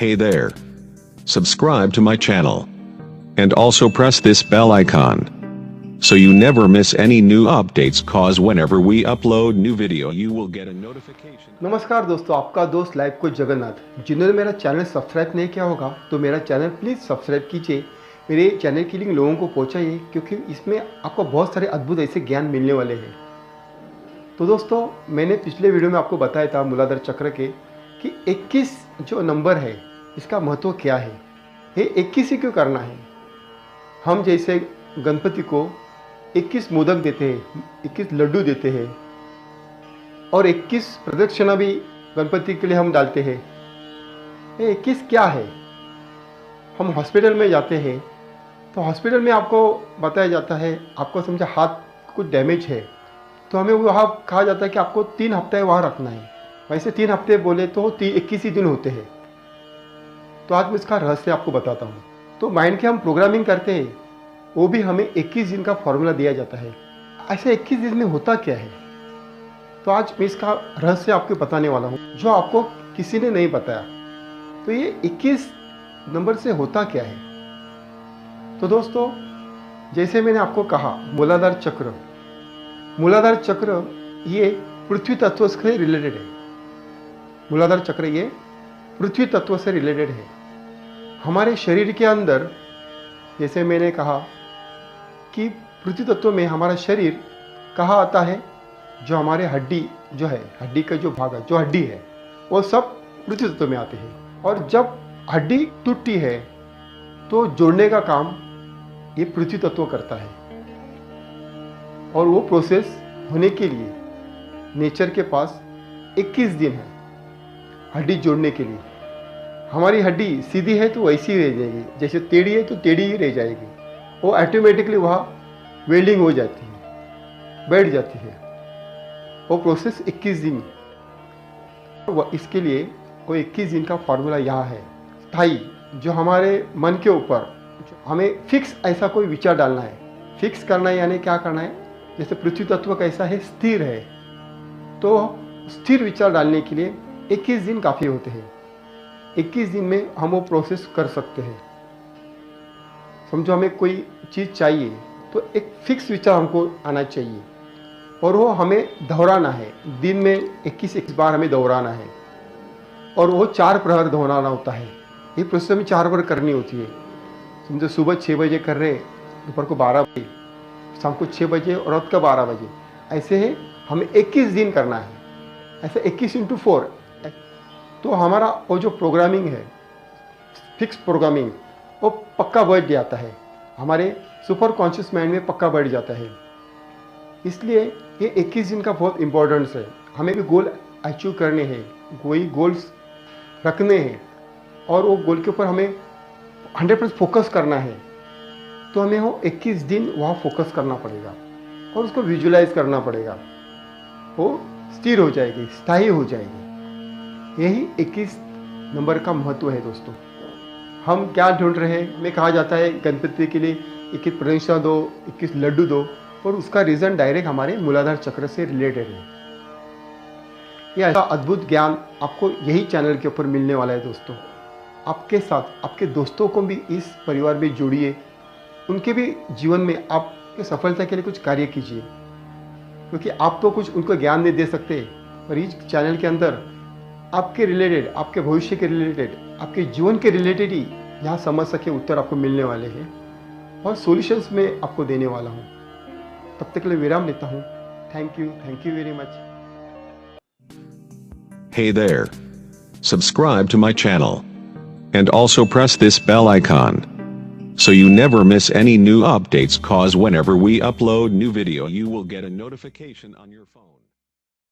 Hey there. Subscribe to my channel. And also press this bell icon. So you never miss any new updates cause whenever we upload new video you will get a notification. नमस्कार दोस्तों, आपका दोस्त live coach Jagannath. जिन्होंने मेरा channel subscribe नहीं किया होगा तो मेरा चैनल प्लीज़ सब्सक्राइब कीजिए। मेरे चैनल की लिंक लोगों को पहुंचाइए क्योंकि इसमें आपको बहुत सारे अद्भुत ऐसे ज्ञान मिलने वाले हैं। तो दोस्तों, मैंने पिछले वीडियो में आपको बताया था मूलाधार चक्र के कि 21 जो नंबर है इसका महत्व क्या है। ये 21 ही क्यों करना है? हम जैसे गणपति को 21 मोदक देते हैं, 21 लड्डू देते हैं और 21 प्रदक्षिणा भी गणपति के लिए हम डालते हैं। ये 21 क्या है? हम हॉस्पिटल में जाते हैं तो हॉस्पिटल में आपको बताया जाता है, आपको समझा हाथ कुछ डैमेज है तो हमें वहाँ कहा जाता है कि आपको 3 हफ्ते वहाँ रखना है। वैसे 3 हफ्ते बोले तो 21 ही दिन होते हैं। तो आज मैं इसका रहस्य आपको बताता हूँ। तो माइंड के हम प्रोग्रामिंग करते हैं, वो भी हमें 21 दिन का फॉर्मूला दिया जाता है। ऐसे 21 दिन में होता क्या है? तो आज मैं इसका रहस्य आपको बताने वाला हूँ जो आपको किसी ने नहीं बताया। तो ये 21 नंबर से होता क्या है? तो दोस्तों, जैसे मैंने आपको कहा मूलाधार चक्र, मूलाधार चक्र ये पृथ्वी तत्व से रिलेटेड है। मूलाधार चक्र ये पृथ्वी तत्व से रिलेटेड है। हमारे शरीर के अंदर, जैसे मैंने कहा कि पृथ्वी तत्व में हमारा शरीर कहाँ आता है, जो हमारे हड्डी जो है, हड्डी का जो भाग है, जो हड्डी है, वो सब पृथ्वी तत्व में आते हैं। और जब हड्डी टूटती है तो जोड़ने का काम ये पृथ्वी तत्व करता है। और वो प्रोसेस होने के लिए नेचर के पास 21 दिन है हड्डी जोड़ने के लिए। हमारी हड्डी सीधी है तो वैसी ही रह जाएगी, जैसे टेढ़ी है तो टेढ़ी ही रह जाएगी। वो ऑटोमेटिकली वहाँ वेल्डिंग हो जाती है, बैठ जाती है। वो प्रोसेस 21 दिन। इसके लिए वो 21 दिन का फॉर्मूला यहाँ है स्थाई, जो हमारे मन के ऊपर हमें फिक्स ऐसा कोई विचार डालना है। फिक्स करना है यानी क्या करना है? जैसे पृथ्वी तत्व कैसा है, स्थिर है, तो स्थिर विचार डालने के लिए 21 दिन काफ़ी होते हैं। 21 दिन में हम वो प्रोसेस कर सकते हैं। समझो हमें कोई चीज़ चाहिए तो एक फिक्स विचार हमको आना चाहिए और वो हमें दोहराना है। दिन में 21 बार हमें दोहराना है और वो 4 प्रहर दोहराना होता है। ये प्रोसेस हमें 4 बार करनी होती है। समझो सुबह 6 बजे कर रहे, दोपहर को 12 बजे, शाम को 6 बजे और रात का 12 बजे। ऐसे है हमें 21 दिन करना है। ऐसे 21 × 4। तो हमारा वो जो प्रोग्रामिंग है, फिक्स प्रोग्रामिंग, वो पक्का बैठ जाता है, हमारे सुपर कॉन्शियस माइंड में पक्का बैठ जाता है। इसलिए ये 21 दिन का बहुत इम्पोर्टेंस है। हमें भी गोल अचीव करने हैं, कोई गोल्स रखने हैं और वो गोल के ऊपर हमें 100% फोकस करना है। तो हमें वो 21 दिन वहाँ फोकस करना पड़ेगा और उसको विजुलाइज करना पड़ेगा। वो स्थिर हो जाएगी, स्थायी हो जाएगी। यही 21 नंबर का महत्व है दोस्तों। हम क्या ढूंढ रहे हैं? में कहा जाता है गणपति के लिए 21 प्रदक्षिणा दो, 21 लड्डू दो, और उसका रीज़न डायरेक्ट हमारे मूलाधार चक्र से रिलेटेड है। यह ऐसा अद्भुत ज्ञान आपको यही चैनल के ऊपर मिलने वाला है दोस्तों। आपके साथ आपके दोस्तों को भी इस परिवार में जोड़िए, उनके भी जीवन में आपके सफलता के लिए कुछ कार्य कीजिए, क्योंकि आप तो कुछ उनको ज्ञान नहीं दे सकते, पर इस चैनल के अंदर आपके रिलेटेड, आपके भविष्य के रिलेटेड, आपके जीवन के रिलेटेड ही यहाँ समस्या के उत्तर आपको मिलने वाले हैं और सॉल्यूशंस में आपको देने वाला हूँ। तब तक के लिए विराम लेता हूँ। Thank you very much. Hey there. Subscribe to my channel. And also press this bell icon. So you never miss any new updates cause whenever we upload new video you will get a notification on your phone.